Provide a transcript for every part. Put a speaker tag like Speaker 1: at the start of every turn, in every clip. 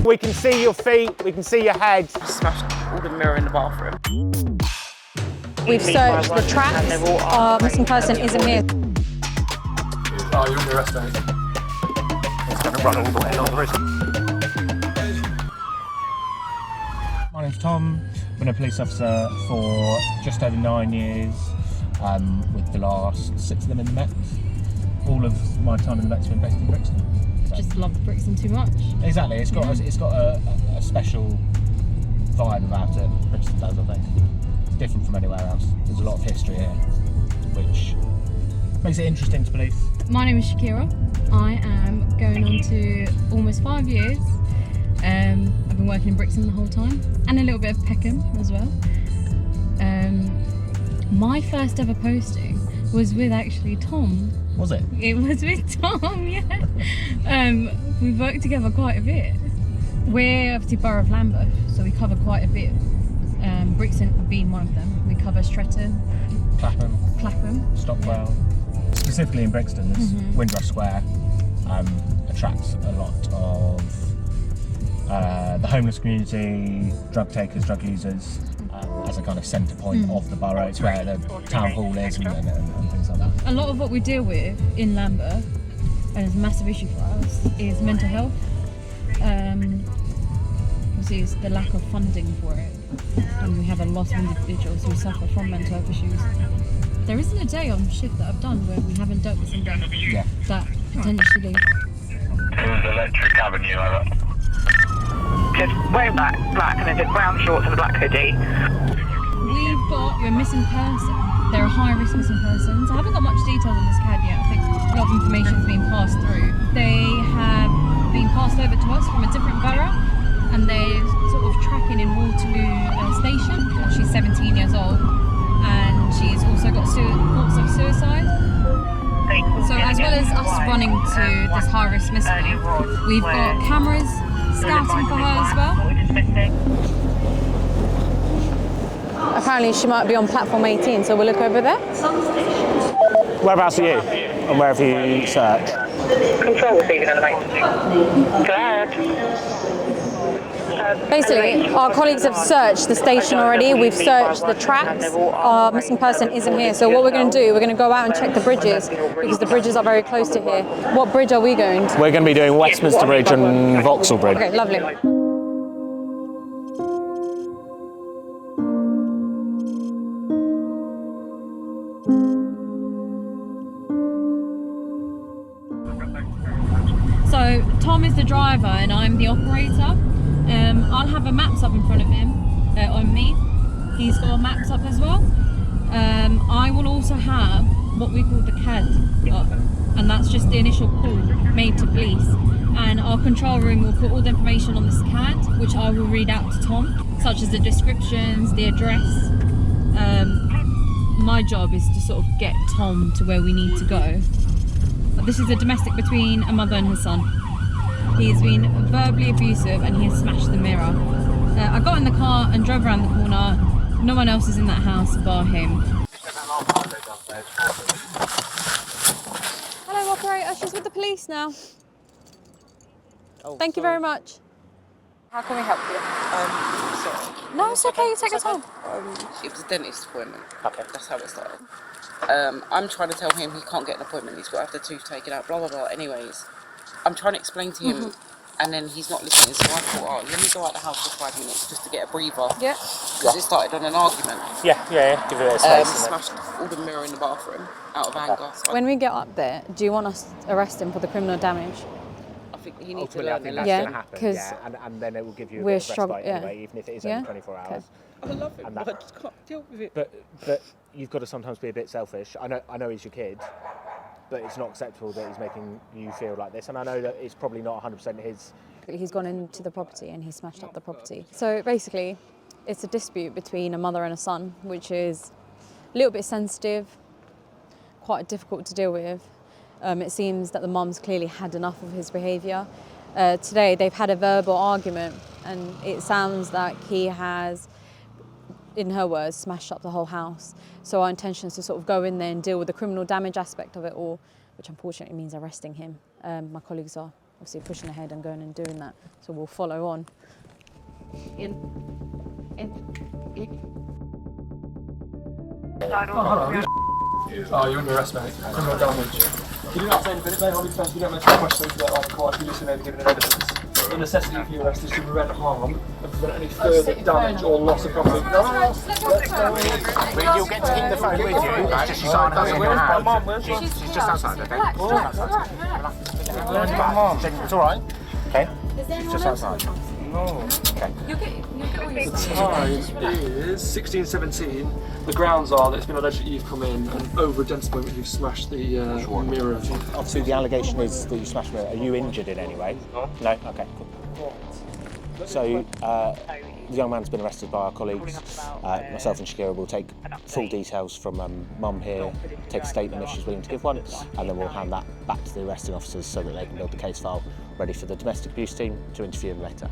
Speaker 1: We can see your feet, we can see your head.
Speaker 2: Smashed all the mirror in the bathroom.
Speaker 3: We've searched the tracks. Our missing person isn't here.
Speaker 4: Oh, you're on the arrest date.
Speaker 1: It's going to run all the way along the road. My name's Tom. I've been a police officer for just over 9 years, with the last 6 of them in the Met. All of my time in the Met's been based in Brixton. So.
Speaker 3: Just love Brixton too much.
Speaker 1: Exactly, it's got a special vibe about it. Brixton does, I think. It's different from anywhere else. There's a lot of history here, which makes it interesting to police.
Speaker 3: My name is Shakera. I am going on to almost 5 years. I've been working in Brixton the whole time, and a little bit of Peckham as well. My first ever posting was with actually Tom.
Speaker 1: Was it?
Speaker 3: It was with Tom, yeah. We've worked together quite a bit. We're obviously Borough of Lambeth, so we cover quite a bit. Brixton being one of them. We cover Stretton, Clapham,
Speaker 1: Stockwell. Yeah. Specifically in Brixton, this Windrush Square attracts a lot of the homeless community, drug takers, drug users, as a kind of centre point of the borough. It's where the town hall is and things like that.
Speaker 3: A lot of what we deal with in Lambeth, and it's a massive issue for us, is mental health. Obviously, it's the lack of funding for it, and we have a lot of individuals who suffer from mental health issues. There isn't a day on shift that I've done where we haven't dealt with somebody that potentially.
Speaker 5: It was Electric Avenue, over. Just wearing black and then just brown shorts and a black hoodie.
Speaker 3: We're a missing person. They're a high-risk missing persons. I haven't got much details on this CAD yet. I think a lot of information has been passed through. They have been passed over to us from a different borough, and they're sort of tracking in Waterloo station. She's 17 years old, and she's also got thoughts of suicide. So as well as us running to this high-risk missing, we've got cameras scouting for her as well. Apparently she might be on platform 18, so we'll look over there.
Speaker 1: Whereabouts are you? And where have you searched?
Speaker 5: Control receiving elevator. Glad.
Speaker 3: Basically, our colleagues have searched the station already. We've searched the tracks. Our missing person isn't here. So what we're going to do, we're going to go out and check the bridges, because the bridges are very close to here. What bridge are we going to?
Speaker 1: We're going to be doing Westminster Bridge and Vauxhall Bridge.
Speaker 3: Okay, lovely. So Tom is the driver and I'm the operator. I'll have a maps up in front of him, on me. He's got maps up as well. I will also have what we call the CAD up, and that's just the initial call made to police. And our control room will put all the information on this CAD, which I will read out to Tom, such as the descriptions, the address. My job is to sort of get Tom to where we need to go. But this is a domestic between a mother and her son. He's been verbally abusive and he has smashed the mirror. I got in the car and drove around the corner. No one else is in that house bar him. Hello, operator. She's with the police now.
Speaker 2: Oh,
Speaker 3: Thank you very much. How can we help you?
Speaker 2: Sorry.
Speaker 3: No, it's okay. You take your time.
Speaker 2: It was a dentist appointment.
Speaker 1: Okay.
Speaker 2: That's how it started. I'm trying to tell him he can't get an appointment. He's got to have the tooth taken out, blah, blah, blah. Anyways, I'm trying to explain to him, and then he's not listening. So I thought, oh, let me go out the house for 5 minutes just to get a breather.
Speaker 3: Yeah.
Speaker 2: Because it started on an argument.
Speaker 1: Yeah. Give it a space.
Speaker 2: Smashed all the mirror in the bathroom out of anger. So
Speaker 3: When we get up there, do you want us to arrest him for the criminal damage?
Speaker 2: I think he needs to
Speaker 1: Ultimately, I
Speaker 2: learn
Speaker 1: think
Speaker 2: the
Speaker 1: that's
Speaker 3: Yeah,
Speaker 1: going to happen.
Speaker 3: 'cause
Speaker 1: and then it will give you a
Speaker 3: we're
Speaker 1: bit of respite
Speaker 3: yeah.
Speaker 1: anyway, even if it is
Speaker 3: Yeah?
Speaker 1: only 24 hours.
Speaker 3: Okay.
Speaker 2: I love him,
Speaker 1: And
Speaker 2: but
Speaker 1: that-
Speaker 2: I just can't deal with it.
Speaker 1: But you've got to sometimes be a bit selfish. I know he's your kid, but it's not acceptable that he's making you feel like this. And I know that it's probably not 100% his.
Speaker 3: He's gone into the property and he smashed up the property. So basically, it's a dispute between a mother and a son, which is a little bit sensitive, quite difficult to deal with. It seems that the mum's clearly had enough of his behaviour. Today they've had a verbal argument and it sounds like he has, in her words, smashed up the whole house. So our intention is to sort of go in there and deal with the criminal damage aspect of it all, which unfortunately means arresting him. My colleagues are obviously pushing ahead and going and doing that. So we'll follow on.
Speaker 4: Oh, you're under arrest, mate. Criminal damage. You do not say anything, mate. Only defence. You don't mention questions to that court if you listen over giving an evidence. The necessity for your arrest is to prevent harm and prevent any further damage or loss of property.
Speaker 1: You'll get to keep the phone with you. Right? Just sign her in your hand. She's just outside, okay? Just outside. It's all right. Okay. She's just outside. No. Okay.
Speaker 3: You'll get
Speaker 4: Time is 16:17. The grounds are that it's been alleged that you've come in and over a dense point you've smashed the mirror.
Speaker 1: Obviously, the allegation is that you smashed the mirror. Are you injured in any way? No? Okay, cool. So, the young man's been arrested by our colleagues. Myself and Shakera will take full details from Mum here, take a statement if she's willing to give one, and then we'll hand that back to the arresting officers so that they can build the case file ready for the domestic abuse team to interview him later.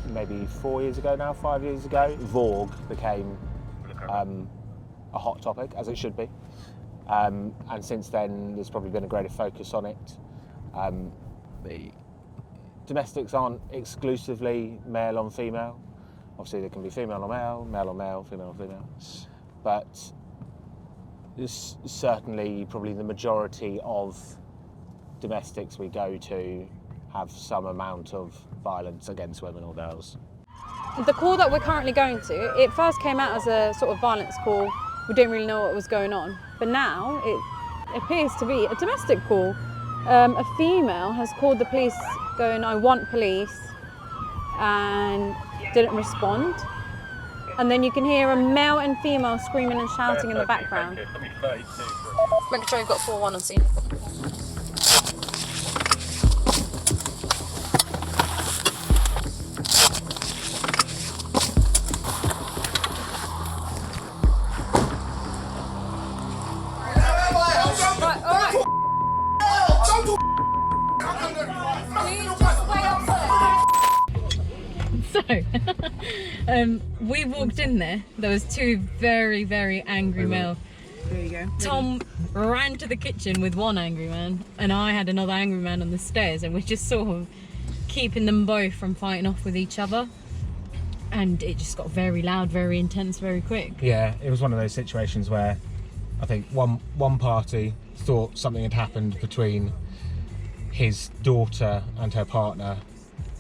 Speaker 1: Maybe 4 years ago now, 5 years ago, Vorg became a hot topic, as it should be. And since then, there's probably been a greater focus on it. The domestics aren't exclusively male on female. Obviously, there can be female on male, female on female. But there's certainly probably the majority of domestics we go to have some amount of violence against women or girls.
Speaker 3: The call that we're currently going to, it first came out as a sort of violence call. We didn't really know what was going on. But now it appears to be a domestic call. A female has called the police going, "I want police," and didn't respond. And then you can hear a male and female screaming and shouting in the background. Make sure you've got 4-1 on scene. So, we walked in there. There was two very, very angry male. There you go. Tom ran to the kitchen with one angry man, and I had another angry man on the stairs, and we're just sort of keeping them both from fighting off with each other. And it just got very loud, very intense, very quick.
Speaker 1: Yeah, it was one of those situations where I think one party thought something had happened between his daughter and her partner,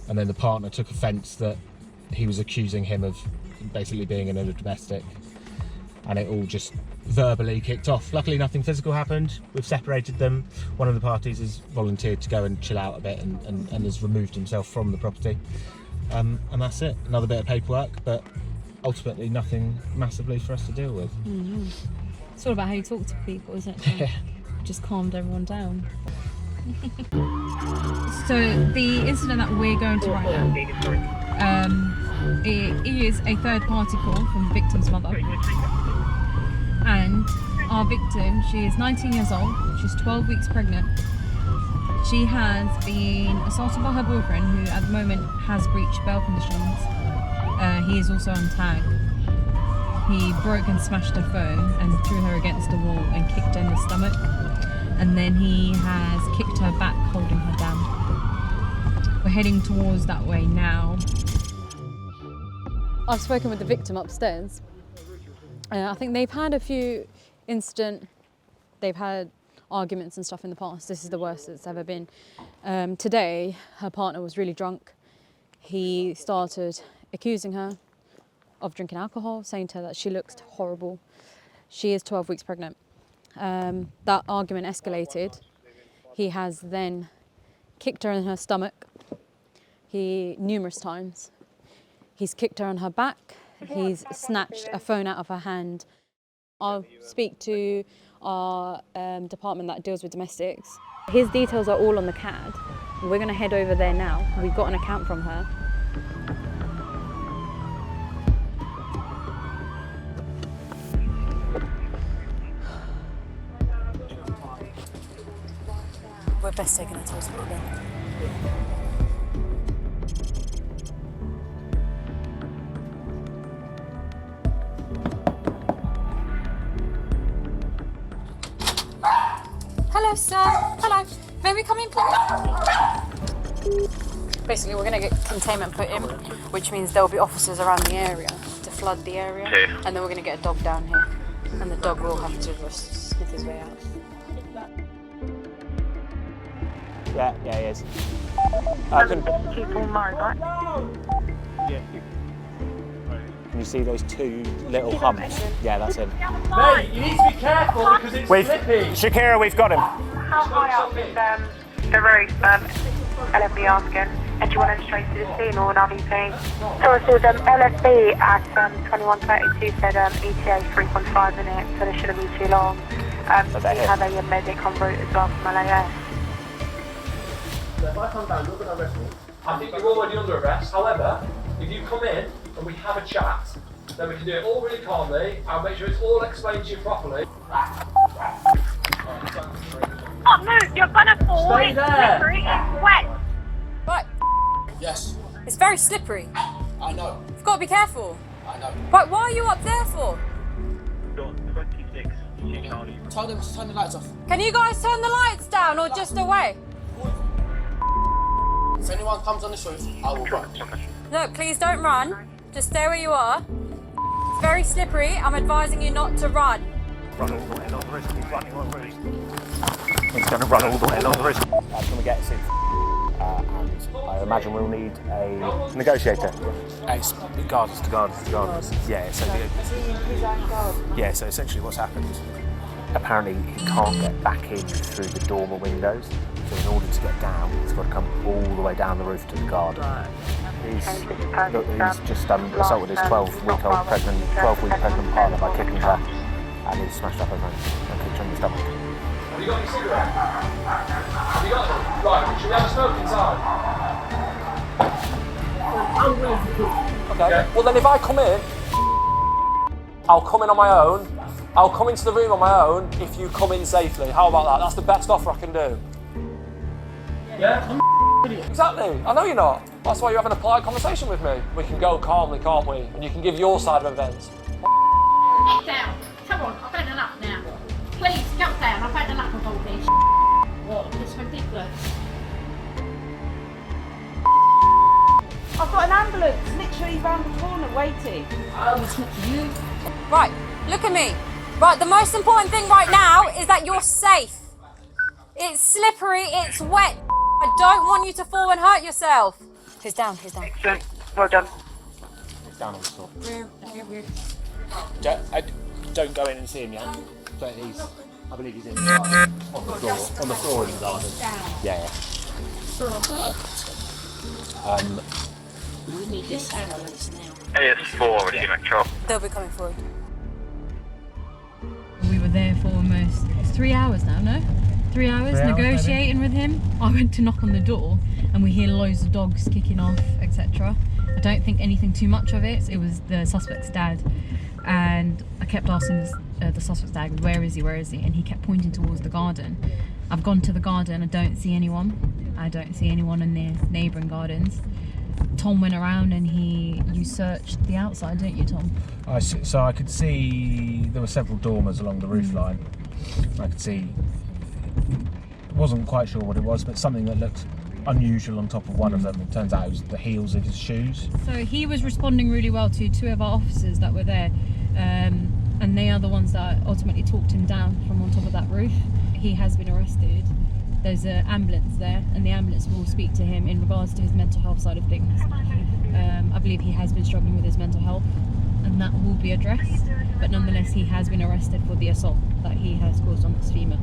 Speaker 1: and then the partner took offence that he was accusing him of basically being another domestic, and it all just verbally kicked off. Luckily nothing physical happened. We've separated them. One of the parties has volunteered to go and chill out a bit and has removed himself from the property, and that's it. Another bit of paperwork, but ultimately nothing massively for us to deal with.
Speaker 3: Mm-hmm. It's all about how you talk to people, isn't it?
Speaker 1: Yeah.
Speaker 3: Just calmed everyone down. So the incident that we're going to right now, it is a third party call from the victim's mother, and our victim, she is 19 years old, she's 12 weeks pregnant. She has been assaulted by her boyfriend, who at the moment has breached bail conditions. He is also on tag. He broke and smashed her phone and threw her against the wall and kicked her in the stomach. And then he has kicked her back, holding her down. We're heading towards that way now. I've spoken with the victim upstairs. I think they've had a few they've had arguments and stuff in the past. This is the worst it's ever been. Today, her partner was really drunk. He started accusing her of drinking alcohol, saying to her that she looks horrible. She is 12 weeks pregnant. That argument escalated. He has then kicked her in her stomach numerous times. He's kicked her on her back. He's snatched a phone out of her hand. I'll speak to our department that deals with domestics. His details are all on the CAD. We're going to head over there now. We've got an account from her. We're best taking her to hospital then. Hello, sir. Hello. May we come in, please? Basically, we're going to get containment put in, which means there'll be officers around the area to flood the area, and then we're going to get a dog down here, and the dog will have to just sniff his way out.
Speaker 1: Yeah, he is.
Speaker 5: People married, right?
Speaker 1: Can you see those two little humps? Yeah, that's him.
Speaker 4: Mate, you need to be careful because it's slippy.
Speaker 1: Shakera, we've got him.
Speaker 5: How high up is the roof? LFB asking. And do you want to straight to the scene or an RVP? So it was LFB at 2132 said ETA 3.5 minutes, so they shouldn't be too long. We have a medic en route as well from LAS.
Speaker 4: So if I come down, you're going to arrest me. I think you're already under arrest. However, if you come in and we have a chat, then we can do it all really calmly. I'll make sure it's all explained to you properly.
Speaker 5: Oh no, you're gonna fall.
Speaker 4: Stay
Speaker 5: It's
Speaker 4: there.
Speaker 5: slippery, it's wet.
Speaker 3: Right.
Speaker 6: Yes,
Speaker 3: It's very slippery.
Speaker 6: I know,
Speaker 3: You've got to be careful.
Speaker 6: I know.
Speaker 3: Right, what are you up there for?
Speaker 6: Tell them to turn the lights off.
Speaker 3: Can you guys turn the lights down or just away?
Speaker 6: If anyone comes on this roof, I will run.
Speaker 3: No, please don't run. Just stay where you are. It's very slippery. I'm advising you not to run.
Speaker 1: Run all the way along the roof. He's running on the roof. He's going to run all the way along the roof. Can we get us in? And I imagine we'll need a negotiator.
Speaker 7: It's regardless. Yeah, so essentially what's happened,
Speaker 1: Apparently he can't get back in through the dormer windows, so in order to get down, he's got to come all the way down the roof to the garden. He's just assaulted his 12-week pregnant partner by kicking her, and he's smashed up her nose and kicked her in the stomach.
Speaker 4: Have you got any cigarette? Have you got them? Right, should we have a smoke inside? Okay. Well then if I come in, I'll come in on my own. I'll come into the room on my own if you come in safely. How about that? That's the best offer I can do. Yeah? Exactly. I know you're not. That's why you're having a polite conversation with me. We can go calmly, can't we? And you can give your side of events.
Speaker 8: Get down. Come on, I've had enough now. Please, get down. I've had enough of all this. What? It's ridiculous.
Speaker 2: I've got an ambulance literally round the corner waiting.
Speaker 8: It's not for you.
Speaker 3: Right, look at me. Right, the most important thing right now is that you're safe. It's slippery, it's wet. I don't want you to fall and hurt yourself. He's down.
Speaker 5: Excellent. Well done.
Speaker 1: He's down on the floor.
Speaker 7: don't go in and see him yet. But I believe he's in the garden. On the floor in the garden.
Speaker 1: Yeah.
Speaker 8: We need this ambulance now.
Speaker 5: AS4, receiving control.
Speaker 3: They'll be coming forward. We were there for almost 3 hours now, no? 3 hours negotiating with him. I went to knock on the door and we hear loads of dogs kicking off, etc. I don't think anything too much of it. It was the suspect's dad, and I kept asking the suspect's dad, where is he? And he kept pointing towards the garden. I've gone to the garden, I don't see anyone. I don't see anyone in the neighbouring gardens. Tom went around and you searched the outside, didn't you, Tom?
Speaker 1: So I could see there were several dormers along the roof line. I could see, wasn't quite sure what it was, but something that looked unusual on top of one of them. It turns out it was the heels of his shoes.
Speaker 3: So he was responding really well to two of our officers that were there, and they are the ones that ultimately talked him down from on top of that roof. He has been arrested. There's an ambulance there, and the ambulance will speak to him in regards to his mental health side of things. I believe he has been struggling with his mental health, and that will be addressed. But nonetheless, he has been arrested for the assault that he has caused on this female.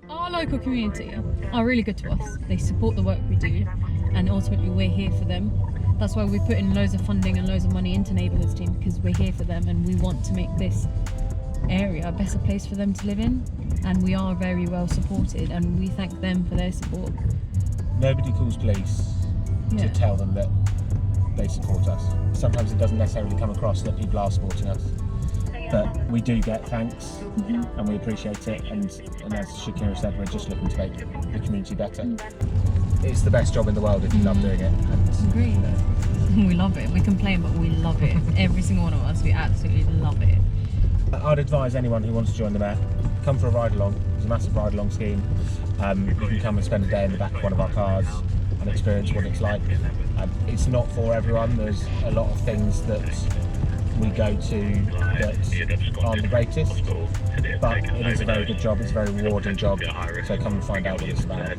Speaker 3: Our local community are really good to us. They support the work we do, and ultimately we're here for them. That's why we put in loads of funding and loads of money into Neighbourhoods team, because we're here for them and we want to make this area a better place for them to live in, and we are very well supported, and we thank them for their support.
Speaker 1: Nobody calls police to tell them that they support us. Sometimes it doesn't necessarily come across that people are supporting us, but we do get thanks and we appreciate it, and as Shakera said, we're just looking to make the community better. It's the best job in the world if you love doing it. And,
Speaker 3: Agreed. We love it. We complain, but we love it. Every single one of us, we absolutely love it.
Speaker 1: I'd advise anyone who wants to join the Met, come for a ride along. There's a massive ride along scheme. You can come and spend a day in the back of one of our cars and experience what it's like. It's not for everyone. There's a lot of things that we go to that aren't the greatest, but it is a very good job. It's a very rewarding job. So come and find out what it's about.